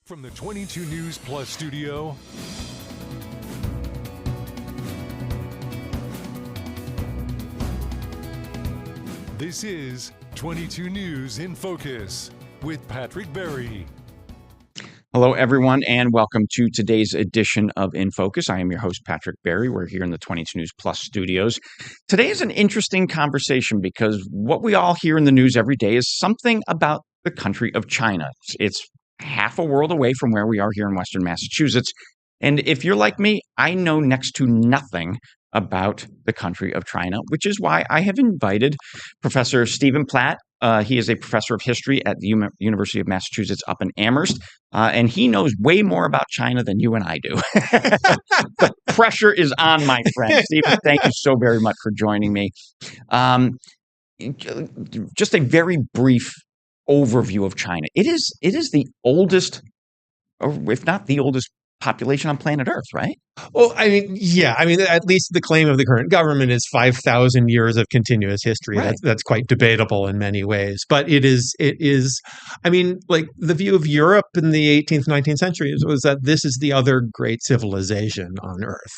From the 22 News Plus studio, this is 22 News in Focus with Patrick Berry. Hello, everyone, and welcome to today's edition of InFocus. I am your host, Patrick Berry. We're here in the 22 News Plus studios. Today is an interesting conversation because what we all hear in the news every day is something about the country of China. It's half a world away from where we are here in Western Massachusetts. And if you're like me, I know next to nothing about the country of China, which is why I have invited Professor Stephen Platt. He is a professor of history at the University of Massachusetts up in Amherst, and he knows way more about China than you and I do. The pressure is on, my friend. Stephen, thank you so very much for joining me. Just a very brief overview of China. It is the oldest, or if not the oldest, population on planet Earth, right? Well, at least the claim of the current government is 5,000 years of continuous history. Right. That's quite debatable in many ways, but it is, like the view of Europe in the 18th, 19th centuries was that this is the other great civilization on Earth.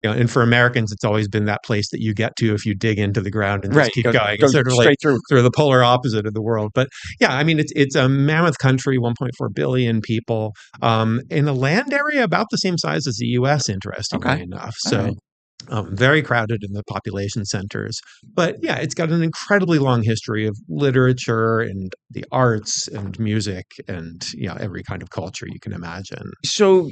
And for Americans, it's always been that place that you get to if you dig into the ground and just keep going. It's sort of straight through the polar opposite of the world. But yeah, it's a mammoth country, 1.4 billion people, in a land area about the same size as the U.S., interestingly enough. So very crowded in the population centers. But yeah, it's got an incredibly long history of literature and the arts and music and every kind of culture you can imagine. So,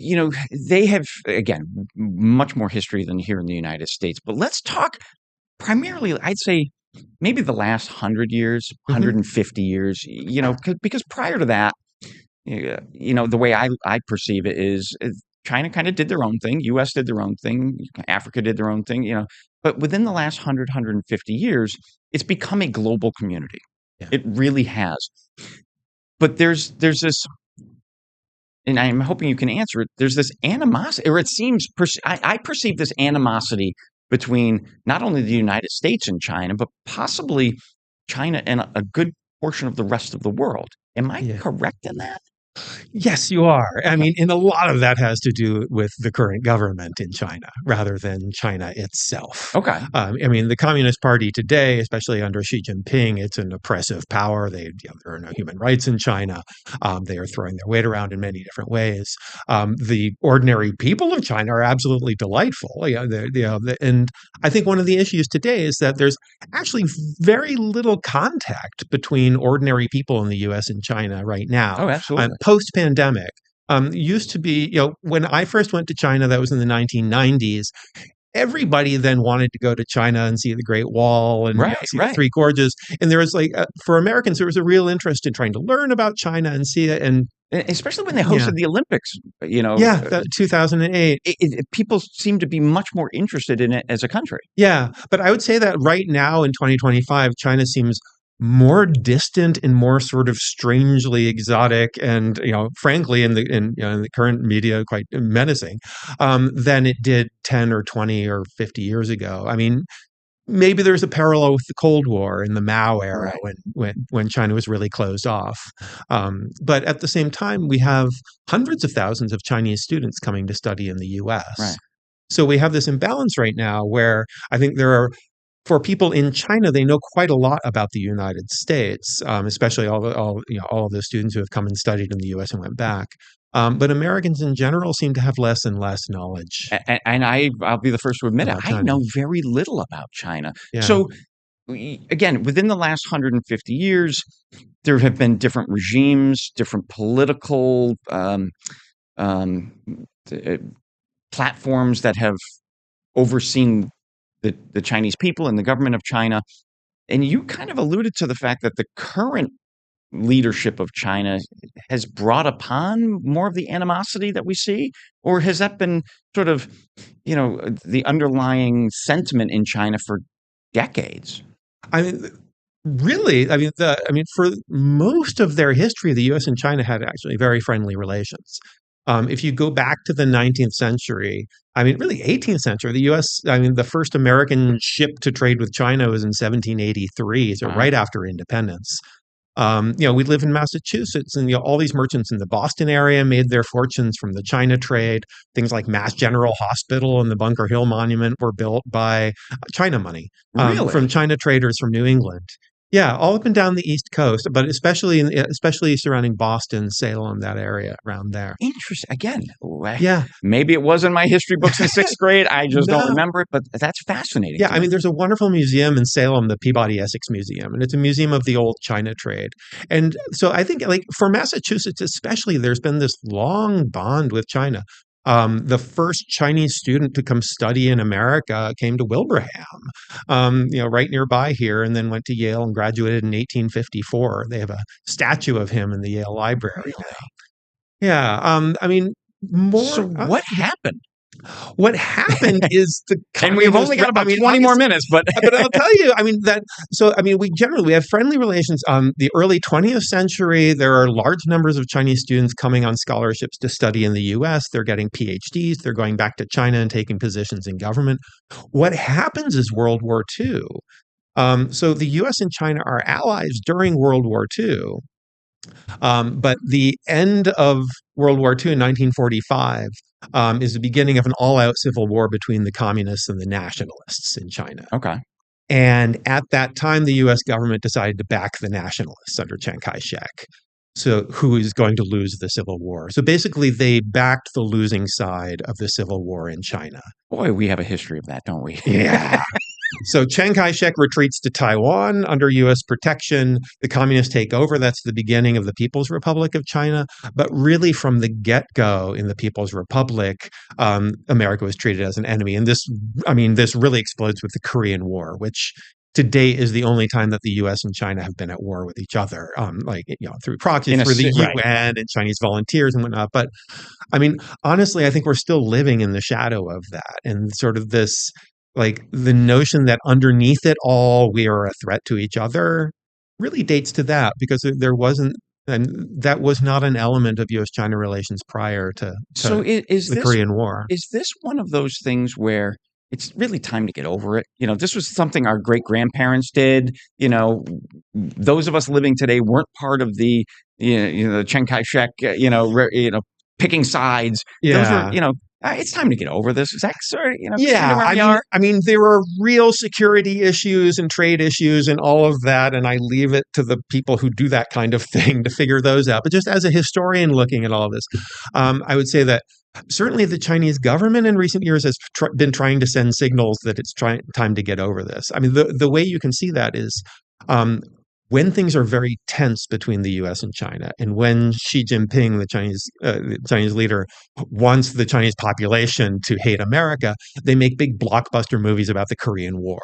they have, again, much more history than here in the United States. But let's talk primarily, I'd say, maybe the last 100 years, 150 years, because prior to that, the way I perceive it is China kind of did their own thing. U.S. did their own thing. Africa did their own thing, But within the last 100, 150 years, it's become a global community. Yeah. It really has. But there's this, and I'm hoping you can answer it, there's this animosity, or it seems, I perceive this animosity between not only the United States and China, but possibly China and a good portion of the rest of the world. Am I correct in that? Yes, you are. And a lot of that has to do with the current government in China rather than China itself. Okay. The Communist Party today, especially under Xi Jinping, it's an oppressive power. There are no human rights in China. They are throwing their weight around in many different ways. The ordinary people of China are absolutely delightful. And I think one of the issues today is that there's actually very little contact between ordinary people in the U.S. and China right now. Oh, absolutely. Post-pandemic, used to be, when I first went to China, that was in the 1990s, everybody then wanted to go to China and see the Great Wall and see the Three Gorges. And there was for Americans, there was a real interest in trying to learn about China and see it. And especially when they hosted the Olympics, 2008. People seem to be much more interested in it as a country. Yeah, but I would say that right now in 2025, China seems more distant and more sort of strangely exotic, and frankly, in the current media, quite menacing than it did 10 or 20 or 50 years ago. Maybe there's a parallel with the Cold War in the Mao era when China was really closed off. But at the same time, we have hundreds of thousands of Chinese students coming to study in the U.S. Right. So we have this imbalance right now where I think for people in China, they know quite a lot about the United States, especially all of the students who have come and studied in the U.S. and went back. But Americans in general seem to have less and less knowledge. And I'll be the first to admit it. I know very little about China. Yeah. So, again, within the last 150 years, there have been different regimes, different political platforms that have overseen the Chinese people and the government of China. And you kind of alluded to the fact that the current leadership of China has brought upon more of the animosity that we see? Or has that been sort of, the underlying sentiment in China for decades? For most of their history, the U.S. and China had actually very friendly relations. If you go back to the 19th century, really 18th century, the U.S., the first American ship to trade with China was in 1783, so right after independence. We live in Massachusetts, and all these merchants in the Boston area made their fortunes from the China trade. Things like Mass General Hospital and the Bunker Hill Monument were built by China money from Really? China traders from New England. Yeah, all up and down the East Coast, but especially surrounding Boston, Salem, that area around there. Interesting. Again, Yeah, maybe it was in my history books in sixth grade. I just don't no, remember it, but that's fascinating yeah, to I me. mean, there's a wonderful museum in Salem, the Peabody Essex Museum, and it's a museum of the old China trade. And so I think, like, for Massachusetts especially, there's been this long bond with China. The first Chinese student to come study in America came to Wilbraham, right nearby here, and then went to Yale and graduated in 1854. They have a statue of him in the Yale Library Really? now. Yeah, I mean, So more. what happened? What happened is the And we've communist. only got I about mean, 20 more minutes, but but I'll tell you, I mean that. So I mean, we have friendly relations. The early 20th century, there are large numbers of Chinese students coming on scholarships to study in the U.S. They're getting PhDs. They're going back to China and taking positions in government. What happens is World War II. So the U.S. and China are allies during World War II. But the end of World War II in 1945 is the beginning of an all-out civil war between the communists and the nationalists in China. okay. And at that time, the U.S. government decided to back the nationalists under Chiang Kai-shek. So who is going to lose the civil war? So basically, they backed the losing side of the civil war in China. Boy, we have a history of that, don't we? Yeah. So Chiang Kai-shek retreats to Taiwan under U.S. protection. The communists take over. That's the beginning of the People's Republic of China. But really, from the get-go in the People's Republic, America was treated as an enemy. And this really explodes with the Korean War, which to date is the only time that the U.S. and China have been at war with each other, through proxies, through the Right. UN and Chinese volunteers and whatnot. But I mean, honestly, I think we're still living in the shadow of that, and sort of this, like, the notion that underneath it all we are a threat to each other really dates to that, because there wasn't, and that was not an element of U.S.-China relations prior to So the Korean War. is this one of those things where it's really time to get over it? This was something our great grandparents did. Those of us living today weren't part of the the Chiang Kai-shek, picking sides. Those were, Yeah. it's time to get over this. Is that sort of, kind of Yeah, where we are? I mean, there are real security issues and trade issues and all of that, and I leave it to the people who do that kind of thing to figure those out. But just as a historian looking at all of this, I would say that certainly the Chinese government in recent years has been trying to send signals that it's time to get over this. I mean, the way you can see that is um, when things are very tense between the U.S. and China, and when Xi Jinping, the Chinese leader, wants the Chinese population to hate America, they make big blockbuster movies about the Korean War.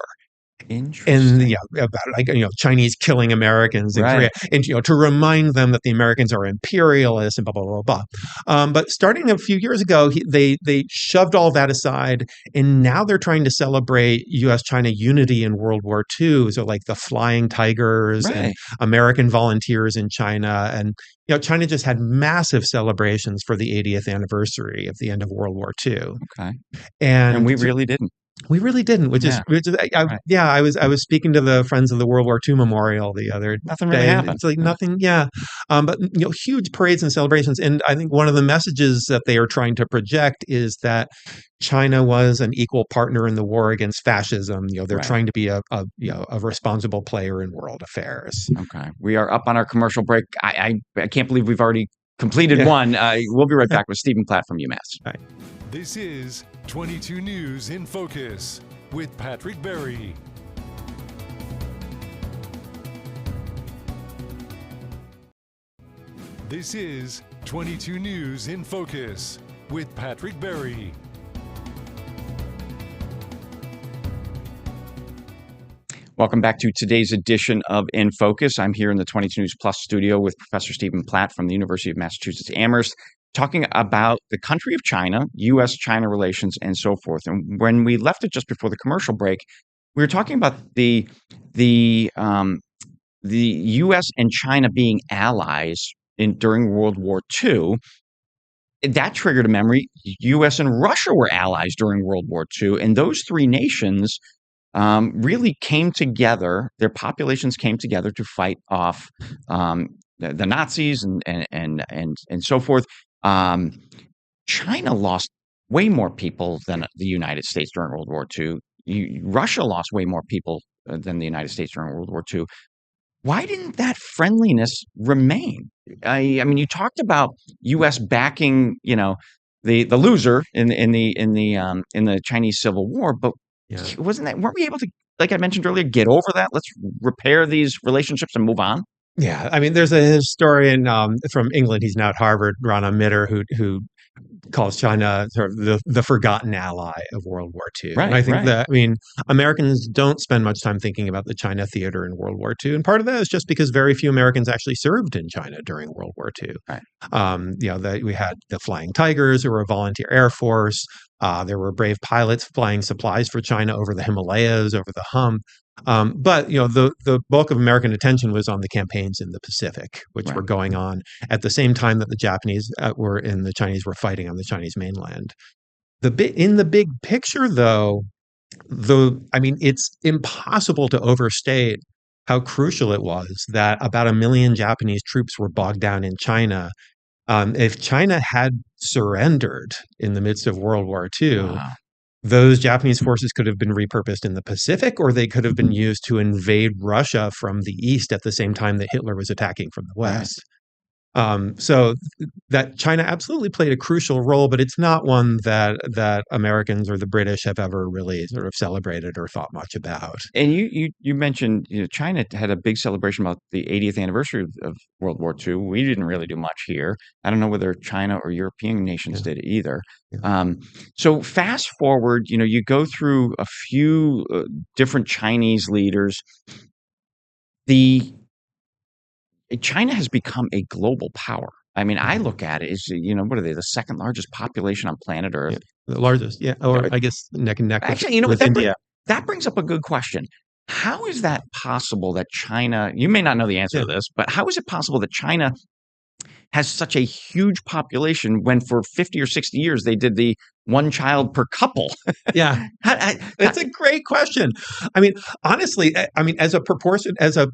And Interesting. about, like, Chinese killing Americans in Right. Korea, and to remind them that the Americans are imperialists and blah blah blah blah. But starting a few years ago, they shoved all that aside, and now they're trying to celebrate U.S.-China unity in World War II. So, like, the Flying Tigers and Right. American volunteers in China, and China just had massive celebrations for the 80th anniversary of the end of World War II, Okay. And and we really didn't. we really didn't, Yeah. Right. yeah. I was speaking to the Friends of the World War II Memorial the other Nothing really day, and happened. it's like Yeah. nothing. Yeah, but huge parades and celebrations, and I think one of the messages that they are trying to project is that China was an equal partner in the war against fascism. They're Right. trying to be a responsible player in world affairs. Okay. We are up on our commercial break. I can't believe we've already completed Yeah. one. We'll be right back with Stephen Platt from UMass. Right. This is 22 News in Focus with Patrick Berry. This is 22 News in Focus with Patrick Berry. Welcome back to today's edition of In Focus. I'm here in the 22 News Plus studio with Professor Stephen Platt from the University of Massachusetts Amherst, talking about the country of China, U.S.-China relations, and so forth. And when we left it just before the commercial break, we were talking about the U.S. and China being allies during World War II. That triggered a memory. U.S. and Russia were allies during World War II, and those three nations really came together. Their populations came together to fight off the Nazis and so forth. Um, China lost way more people than the United States during World War II. Russia lost way more people than the United States during World War II. Why didn't that friendliness remain? I mean, you talked about U.S. backing, the loser in the Chinese Civil War, but Yeah. weren't we able to, like I mentioned earlier, get over that? Let's repair these relationships and move on. Yeah, I mean, there's a historian from England. He's now at Harvard, Rana Mitter, who calls China sort of the forgotten ally of World War II. And I Right, think right. that, I mean, Americans don't spend much time thinking about the China theater in World War II. And part of that is just because very few Americans actually served in China during World War II. Right. We had the Flying Tigers, who were a volunteer air force. There were brave pilots flying supplies for China over the Himalayas, over the Hum. But the bulk of American attention was on the campaigns in the Pacific, which Right. were going on at the same time that the Japanese the Chinese were fighting on the Chinese mainland. In the big picture, though, it's impossible to overstate how crucial it was that about 1 million Japanese troops were bogged down in China. If China had surrendered in the midst of World War II, Wow. those Japanese forces could have been repurposed in the Pacific, or they could have been used to invade Russia from the east at the same time that Hitler was attacking from the Right. west. So that China absolutely played a crucial role, but it's not one that Americans or the British have ever really sort of celebrated or thought much about. And you mentioned, China had a big celebration about the 80th anniversary of World War II. We didn't really do much here. I don't know whether China or European nations Yeah. did either. Yeah. So fast forward, you go through a few different Chinese leaders. China has become a global power. I mean, I look at it as, what are they, the second largest population on planet Earth? Yeah. The largest, yeah, or I guess neck and neck Actually, you know what? with India. That brings up a good question. How is that possible that China, you may not know the answer Yeah. to this, but how is it possible that China has such a huge population when for 50 or 60 years they did the one child per couple? Yeah, it's a great question. I mean, honestly, as a proportion, as a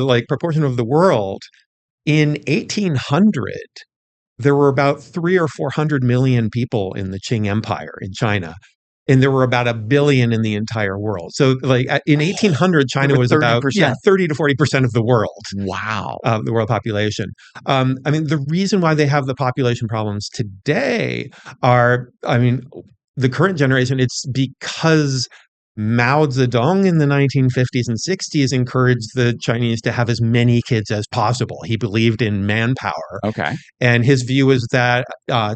like proportion of the world, in 1800, there were about 300 or 400 million people in the Qing Empire in China, and there were about 1 billion in the entire world. So, like in 1800, China was about 30%. 30 to 40% of the world. Wow. The world population. The reason why they have the population problems today the current generation, it's because Mao Zedong in the 1950s and 60s encouraged the Chinese to have as many kids as possible. He believed in manpower. Okay. And his view was that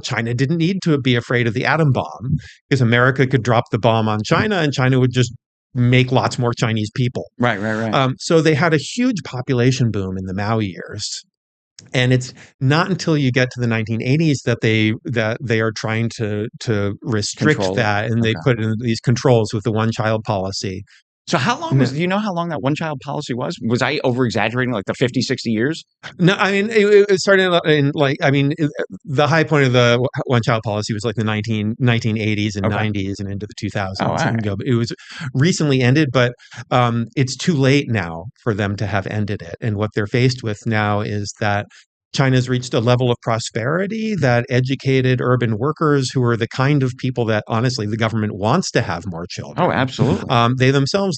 China didn't need to be afraid of the atom bomb because America could drop the bomb on China and China would just make lots more Chinese people. Right. So they had a huge population boom in the Mao years. And it's not until you get to the 1980s that they are trying to restrict Control it. that, and they Okay. put in these controls with the one-child policy. So how long do you know how long that one child policy was? Was I over exaggerating, like the 50, 60 years? No, it started in the high point of the one-child policy was like the 1980s and Okay. 90s and into the 2000s. Oh, all right. It was recently ended, but it's too late now for them to have ended it. And what they're faced with now is that China's reached a level of prosperity that educated urban workers, who are the kind of people that honestly the government wants to have more children. Oh, absolutely.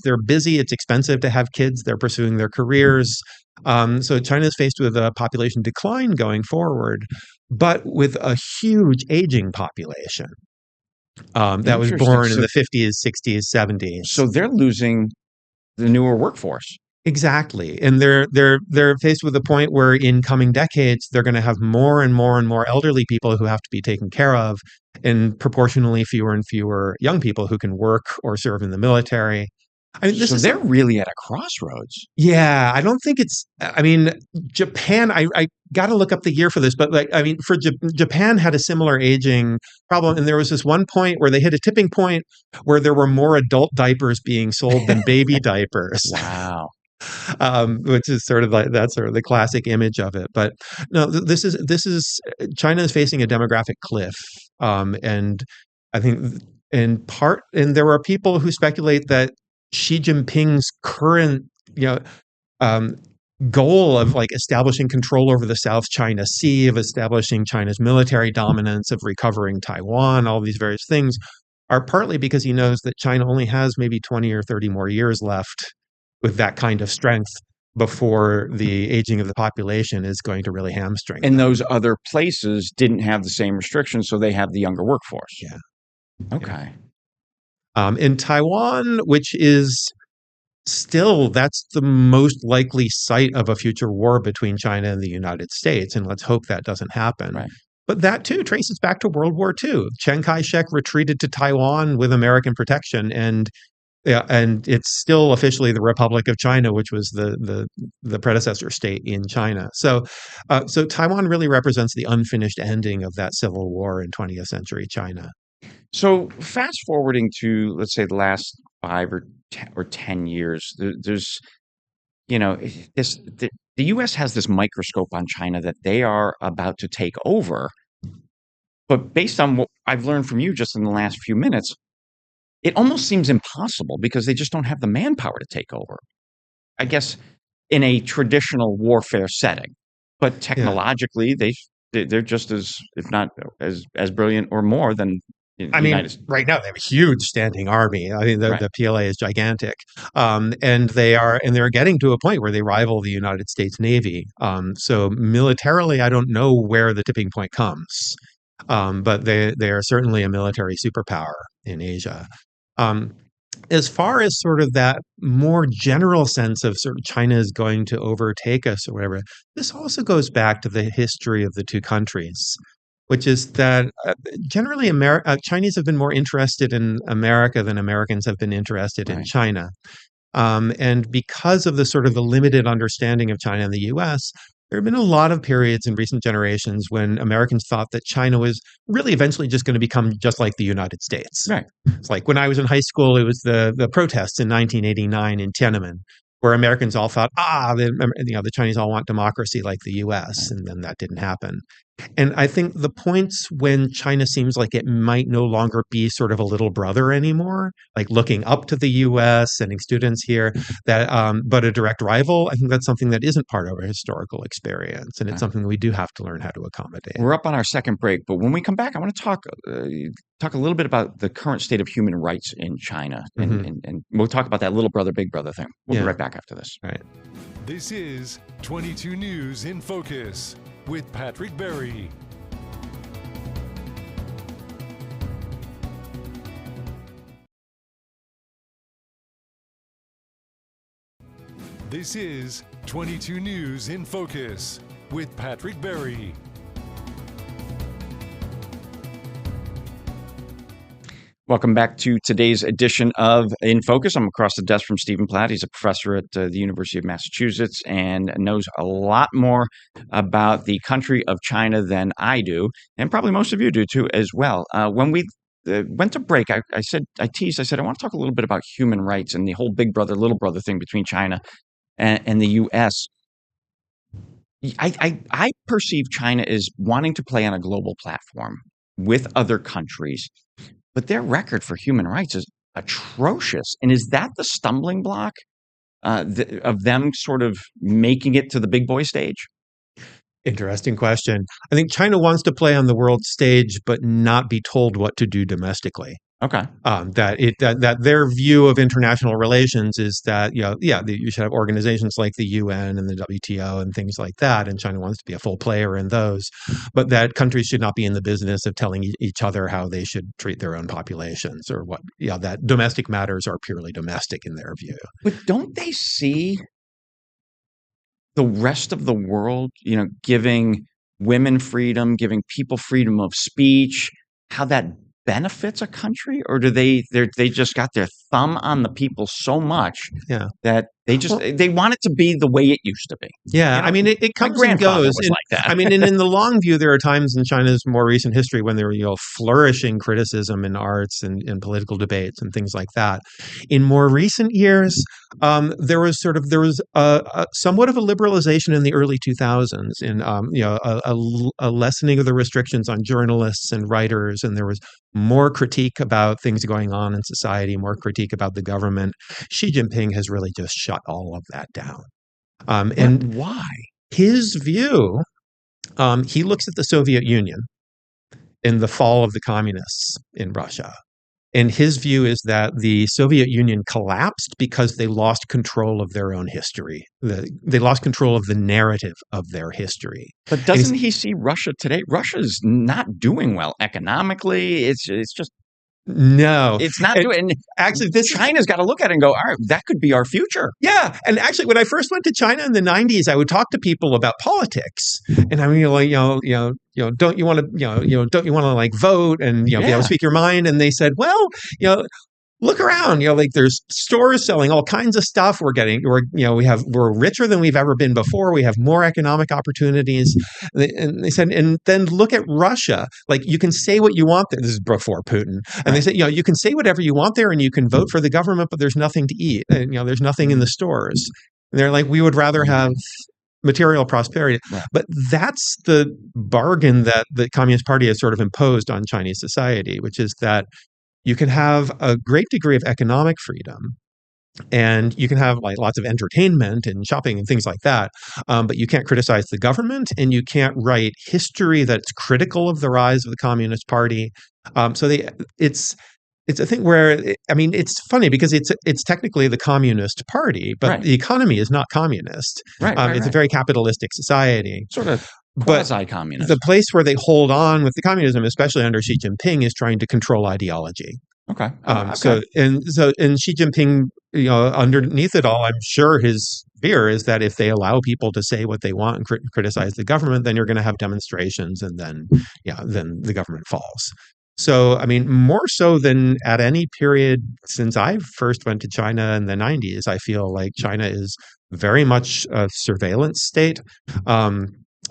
They're busy. It's expensive to have kids. They're pursuing their careers. So China is faced with a population decline going forward, but with a huge aging population that was born in the 50s, 60s, 70s. So they're losing the newer workforce. Exactly. And they're faced with a point where in coming decades, they're going to have more and more and more elderly people who have to be taken care of, and proportionally fewer and fewer young people who can work or serve in the military. They're really at a crossroads. Yeah, I don't think Japan, I got to look up the year for this, but Japan had a similar aging problem. And there was this one point where they hit a tipping point where there were more adult diapers being sold than baby diapers. Wow. Which is sort of the classic image of it. But no, this is China is facing a demographic cliff. And I think and there are people who speculate that Xi Jinping's current, you know, um, goal of like establishing control over the South China Sea, of establishing China's military dominance, of recovering Taiwan, all these various things are partly because he knows that China only has maybe 20 or 30 more years left with that kind of strength before the aging of the population is going to really hamstring And them. those other places didn't have the same restrictions, so they have the younger workforce. Yeah. Okay. In Taiwan, which is still, that's the most likely site of a future war between China and the United States, and let's hope that doesn't happen. Right. But that too traces back to World War II. Chiang Kai-shek retreated to Taiwan with American protection, and yeah, and it's still officially the Republic of China, which was the predecessor state in China. So Taiwan really represents the unfinished ending of that civil war in 20th century China. So fast forwarding to, let's say, the last 5 or 10 years, there's, the U.S. has this microscope on China that they are about to take over. But based on what I've learned from you just in the last few minutes, it almost seems impossible because they just don't have the manpower to take over. I guess in a traditional warfare setting, but technologically, they're just as, if not as brilliant or more than the I mean, United States. right now they have a huge standing army. I mean, Right. the PLA is gigantic, and they're getting to a point where they rival the United States Navy. So militarily, I don't know where the tipping point comes, but they are certainly a military superpower in Asia. Um, as far as sort of that more general sense of sort of China is going to overtake us or whatever, this also goes back to the history of the two countries, which is that generally Chinese have been more interested in America than Americans have been interested in Right. China. And because of the sort of the limited understanding of China and the US, there have been a lot of periods in recent generations when Americans thought that China was really eventually just going to become just like the United States. Right. It's like when I was in high school, it was the protests in 1989 in Tiananmen, where Americans all thought, the Chinese all want democracy like the US, and then that didn't happen. And I think the points when China seems like it might no longer be sort of a little brother anymore, like looking up to the US, sending students here, but a direct rival, I think that's something that isn't part of our historical experience. And it's something we do have to learn how to accommodate. We're up on our second break, but when we come back, I want to talk a little bit about the current state of human rights in China, and we'll talk about that little brother, big brother thing. We'll be right back after this. All right. This is 22 News in Focus with Patrick Berry. This is 22 News in Focus with Patrick Berry. Welcome back to today's edition of In Focus. I'm across the desk from Stephen Platt. He's a professor at the University of Massachusetts and knows a lot more about the country of China than I do, and probably most of you do too as well. When we went to break, I teased, I want to talk a little bit about human rights and the whole big brother, little brother thing between China and the U.S. I perceive China as wanting to play on a global platform with other countries, but their record for human rights is atrocious. And is that the stumbling block of them sort of making it to the big boy stage? Interesting question. I think China wants to play on the world stage, but not be told what to do domestically. Okay. That their view of international relations is that you should have organizations like the UN and the WTO and things like that, and China wants to be a full player in those, but that countries should not be in the business of telling each other how they should treat their own populations or what. That domestic matters are purely domestic in their view. But don't they see the rest of the world, giving women freedom, giving people freedom of speech, how that benefits a country? Or do they just got their thumb on the people so much that They want it to be the way it used to be. Yeah, I mean, it comes and goes. Was like that. I mean, and in the long view, there are times in China's more recent history when there were, flourishing criticism in arts and in political debates and things like that. In more recent years, there was somewhat of a liberalization in the early 2000s, in a lessening of the restrictions on journalists and writers, and there was more critique about things going on in society, more critique about the government. Xi Jinping has really just shut all of that down. And why? His view, he looks at the Soviet Union in the fall of the communists in Russia. And his view is that the Soviet Union collapsed because they lost control of their own history. They lost control of the narrative of their history. But doesn't he see Russia today? Russia's not doing well economically. It's just no, it's not doing. And actually, China's got to look at it and go, all right, that could be our future. Yeah, and actually, when I first went to China in the '90s, I would talk to people about politics, and I mean, don't you want to, like vote and be able to speak your mind? And they said, well, look around, there's stores selling all kinds of stuff. We're richer than we've ever been before. We have more economic opportunities. And they said, and then look at Russia. Like, you can say what you want there. This is before Putin. And they said, you can say whatever you want there and you can vote for the government, but there's nothing to eat. And, there's nothing in the stores. And they're like, we would rather have material prosperity. Right. But that's the bargain that the Communist Party has sort of imposed on Chinese society, which is that you can have a great degree of economic freedom, and you can have like lots of entertainment and shopping and things like that, but you can't criticize the government, and you can't write history that's critical of the rise of the Communist Party. It's a thing where, I mean, it's funny because it's technically the Communist Party, but the economy is not communist. It's a very capitalistic society. Sort of quasi-communist. The place where they hold on with the communism, especially under Xi Jinping, is trying to control ideology. Okay. So Xi Jinping, underneath it all, I'm sure his fear is that if they allow people to say what they want and criticize the government, then you're going to have demonstrations, and then the government falls. So, I mean, more so than at any period since I first went to China in the 90s, I feel like China is very much a surveillance state.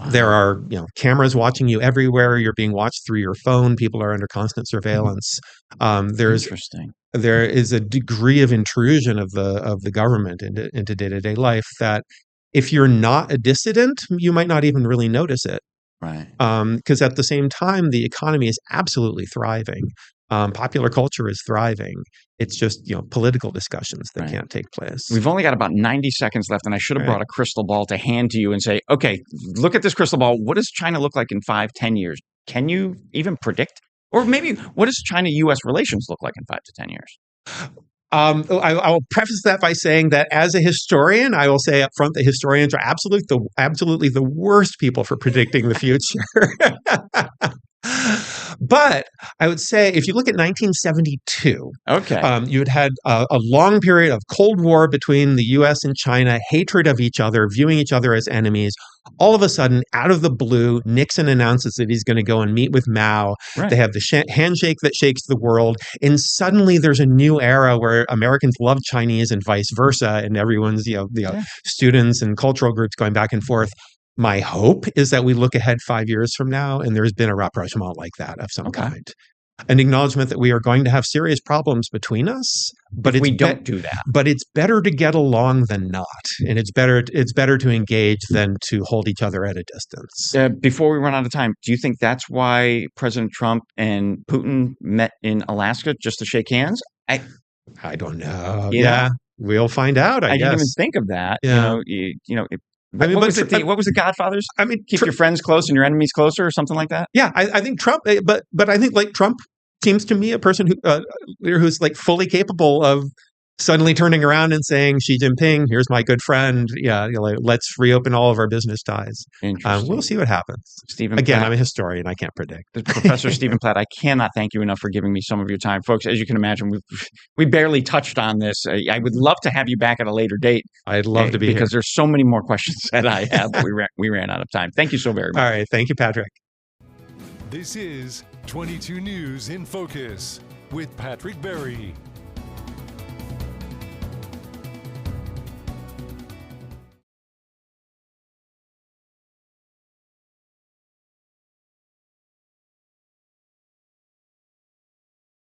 There are, cameras watching you everywhere. You're being watched through your phone. People are under constant surveillance. Interesting. There is a degree of intrusion of the government into day-to-day life that, if you're not a dissident, you might not even really notice it. Right. Because at the same time, the economy is absolutely thriving. Popular culture is thriving. It's just, political discussions that can't take place. We've only got about 90 seconds left, and I should have brought a crystal ball to hand to you and say, okay, look at this crystal ball. What does China look like in 5-10 years? Can you even predict? Or maybe, what does China-U.S. relations look like in 5 to 10 years? I will preface that by saying that as a historian, I will say up front that historians are absolutely the worst people for predicting the future. But I would say, if you look at 1972, you had a long period of Cold War between the U.S. and China, hatred of each other, viewing each other as enemies. All of a sudden, out of the blue, Nixon announces that he's going to go and meet with Mao. They have the handshake that shakes the world. And suddenly there's a new era where Americans love Chinese and vice versa. And everyone's, students and cultural groups going back and forth. My hope is that we look ahead 5 years from now, and there's been a rapprochement like that of some kind. An acknowledgement that we are going to have serious problems between us, but we don't do that. But it's better to get along than not, and it's better to engage than to hold each other at a distance. Before we run out of time, do you think that's why President Trump and Putin met in Alaska, just to shake hands? I don't know. We'll find out. I guess. Didn't even think of that. Yeah. What was the Godfathers? I mean, keep your friends close and your enemies closer, or something like that. Yeah, I think Trump, but I think like Trump seems to me a person who's like fully capable of suddenly turning around and saying, Xi Jinping, here's my good friend. Yeah, let's reopen all of our business ties. We'll see what happens. Stephen Again, Platt, I'm a historian. I can't predict. Professor Stephen Platt, I cannot thank you enough for giving me some of your time. Folks, as you can imagine, we barely touched on this. I would love to have you back at a later date. I'd love to be because there's so many more questions that I have, but we ran out of time. Thank you so very much. All right. Thank you, Patrick. This is 22 News in Focus with Patrick Berry.